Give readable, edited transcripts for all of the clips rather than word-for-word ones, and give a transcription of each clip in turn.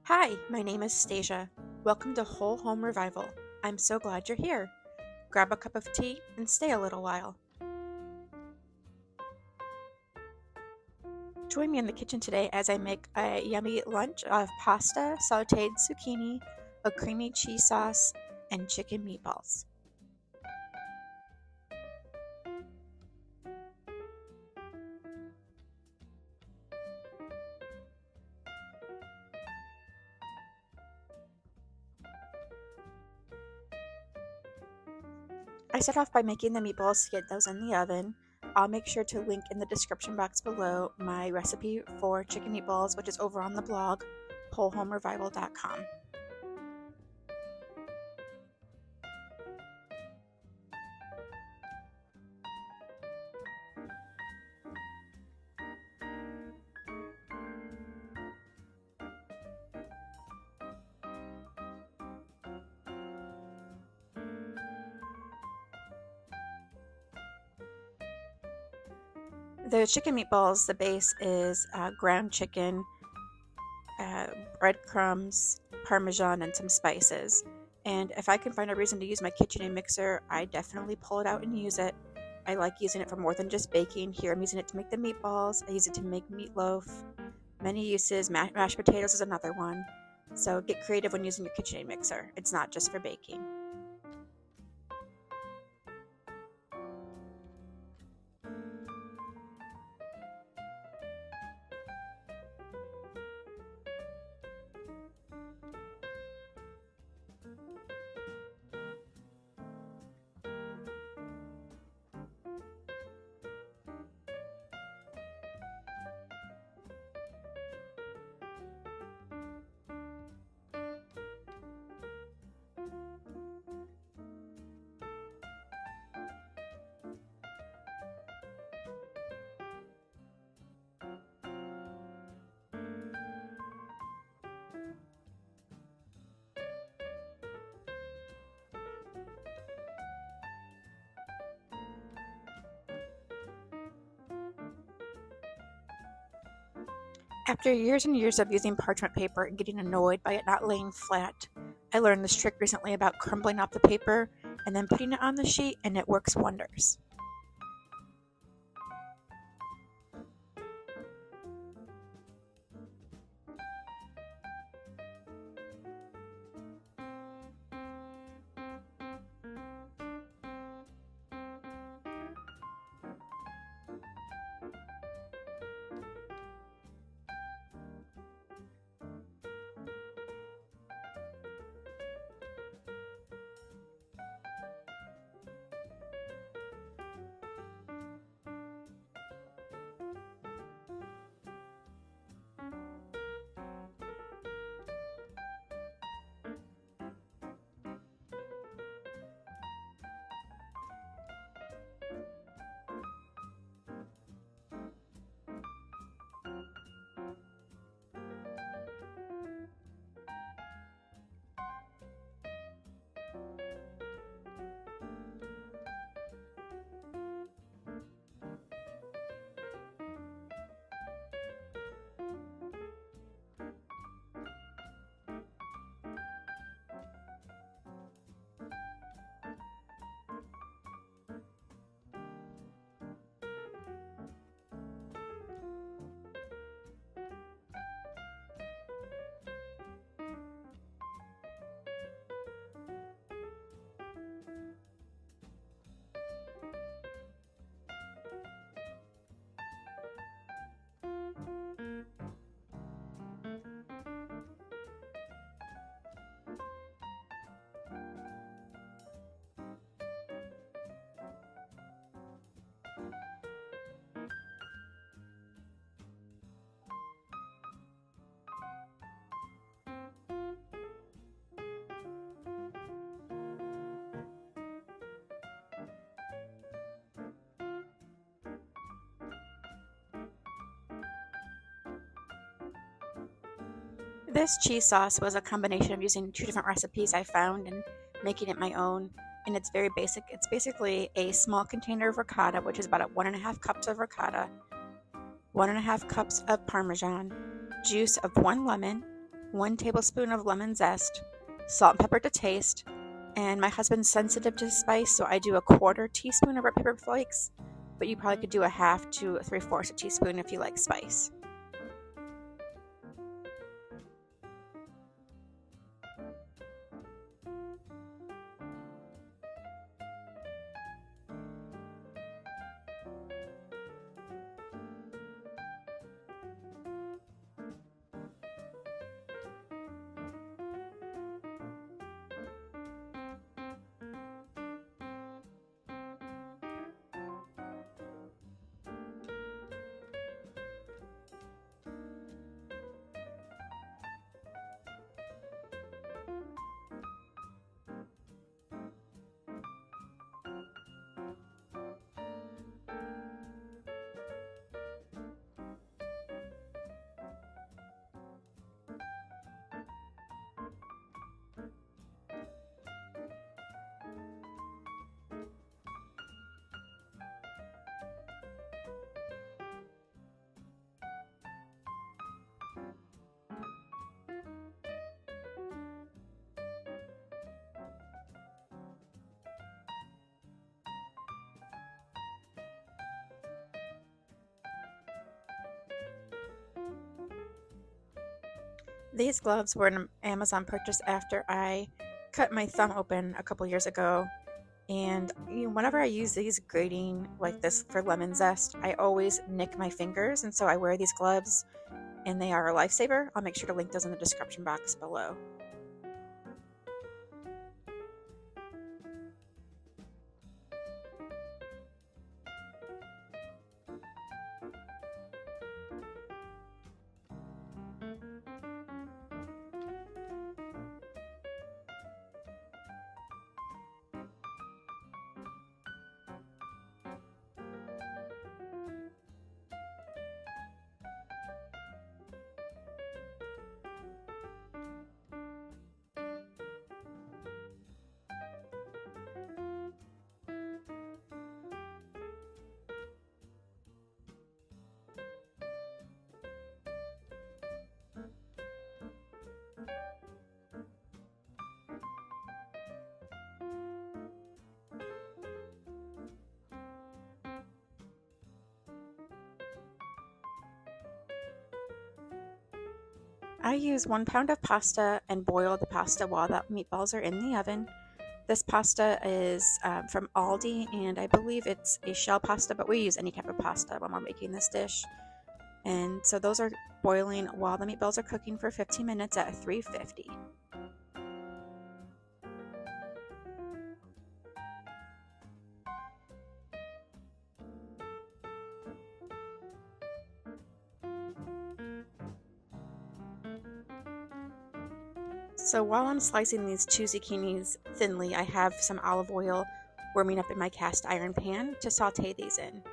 Hi, my name is Stasia. Welcome to Whole Home Revival. I'm so glad you're here. Grab a cup of tea and stay a little while. Join me in the kitchen today as I make a yummy lunch of pasta, sauteed zucchini, a creamy cheese sauce, and chicken meatballs. I start off by making the meatballs to get those in the oven. I'll make sure to link in the description box below my recipe for chicken meatballs, which is over on the blog, wholehomerevival.com. The chicken meatballs, the base is ground chicken, uh, breadcrumbs, parmesan, and some spices. And if I can find a reason to use my KitchenAid mixer, I definitely pull it out and use it. I like using it for more than just baking. Here I'm using it to make the meatballs. I use it to make meatloaf. Many uses. Mashed potatoes is another one. So get creative when using your KitchenAid mixer. It's not just for baking. After years and years of using parchment paper and getting annoyed by it not laying flat, I learned this trick recently about crumbling up the paper and then putting it on the sheet, and it works wonders. This cheese sauce was a combination of using two different recipes I found and making it my own. And it's very basic. It's basically a small container of ricotta, which is about 1.5 cups of ricotta, 1.5 cups of parmesan, juice of one lemon, 1 tablespoon of lemon zest, salt and pepper to taste, and my husband's sensitive to spice, so I do a 1/4 teaspoon of red pepper flakes, but you probably could do a 1/2 to 3/4 teaspoon if you like spice. These gloves were an Amazon purchase after I cut my thumb open a couple years ago. And whenever I use these grating like this for lemon zest, I always nick my fingers. And so I wear these gloves and they are a lifesaver. I'll make sure to link those in the description box below. I use 1 pound of pasta and boil the pasta while the meatballs are in the oven. This pasta is from Aldi, and I believe it's a shell pasta, but we use any type of pasta when we're making this dish. And so those are boiling while the meatballs are cooking for 15 minutes at 350. So while I'm slicing these 2 zucchinis thinly, I have some olive oil warming up in my cast iron pan to saute these in.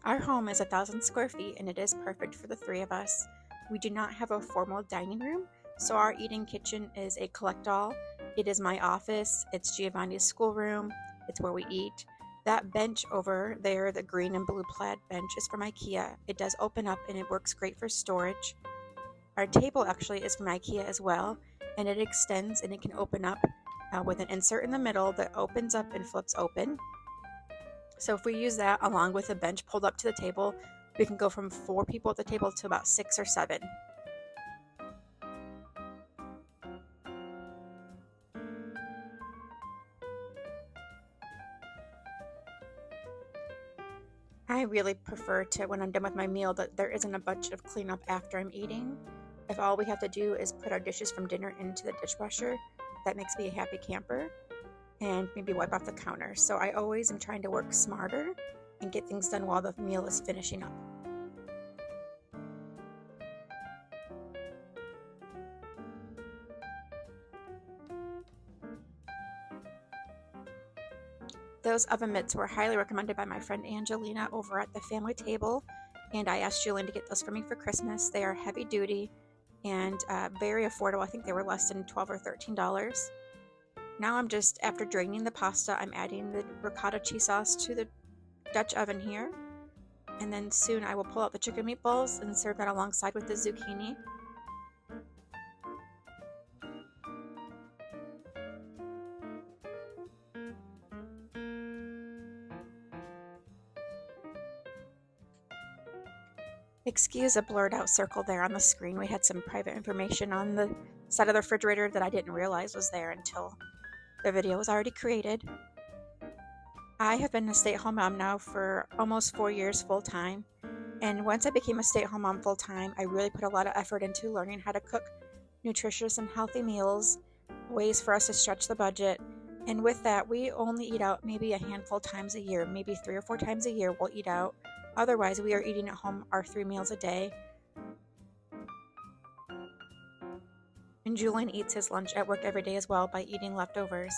Our home is 1,000 square feet and it is perfect for the 3 of us. We do not have a formal dining room, so our eating kitchen is a collect-all. It is my office, it's Giovanni's schoolroom, it's where we eat. That bench over there, the green and blue plaid bench, is from IKEA. It does open up and it works great for storage. Our table actually is from IKEA as well, and it extends and it can open up with an insert in the middle that opens up and flips open. So if we use that along with a bench pulled up to the table, we can go from 4 people at the table to about 6 or 7. I really prefer to, when I'm done with my meal, that there isn't a bunch of cleanup after I'm eating. If all we have to do is put our dishes from dinner into the dishwasher, that makes me a happy camper, and maybe wipe off the counter. So I always am trying to work smarter and get things done while the meal is finishing up. Those oven mitts were highly recommended by my friend Angelina over at the family table, and I asked Julian to get those for me for Christmas. They are heavy duty and very affordable. I think they were less than $12 or $13. Now I'm just, after draining the pasta, I'm adding the ricotta cheese sauce to the Dutch oven here. And then soon I will pull out the chicken meatballs and serve that alongside with the zucchini. Excuse a blurred out circle there on the screen. We had some private information on the side of the refrigerator that I didn't realize was there until the video was already created. I have been a stay-at-home mom now for almost 4 years full time. And once I became a stay-at-home mom full time, I really put a lot of effort into learning how to cook nutritious and healthy meals, ways for us to stretch the budget. And with that, we only eat out maybe a handful of times a year, maybe 3 or 4 times a year we'll eat out. Otherwise, we are eating at home our 3 meals a day. And Julian eats his lunch at work every day as well by eating leftovers.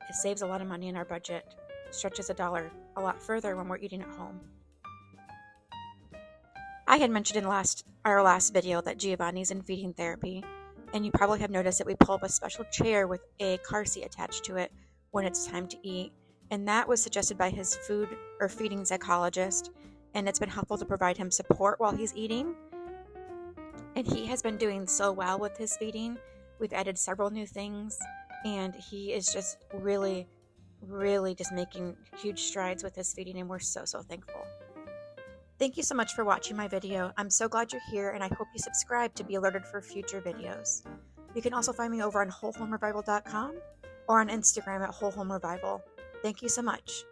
It saves a lot of money in our budget, stretches a dollar a lot further when we're eating at home. I had mentioned in our last video that Giovanni's in feeding therapy, and you probably have noticed that we pull up a special chair with a car seat attached to it when it's time to eat, and that was suggested by his food or feeding psychologist, and it's been helpful to provide him support while he's eating. And he has been doing so well with his feeding. We've added several new things, and he is just really, really just making huge strides with his feeding, and we're so thankful. Thank you so much for watching my video. I'm so glad you're here, and I hope you subscribe to be alerted for future videos. You can also find me over on WholeHomeRevival.com or on Instagram at WholeHomeRevival. Thank you so much.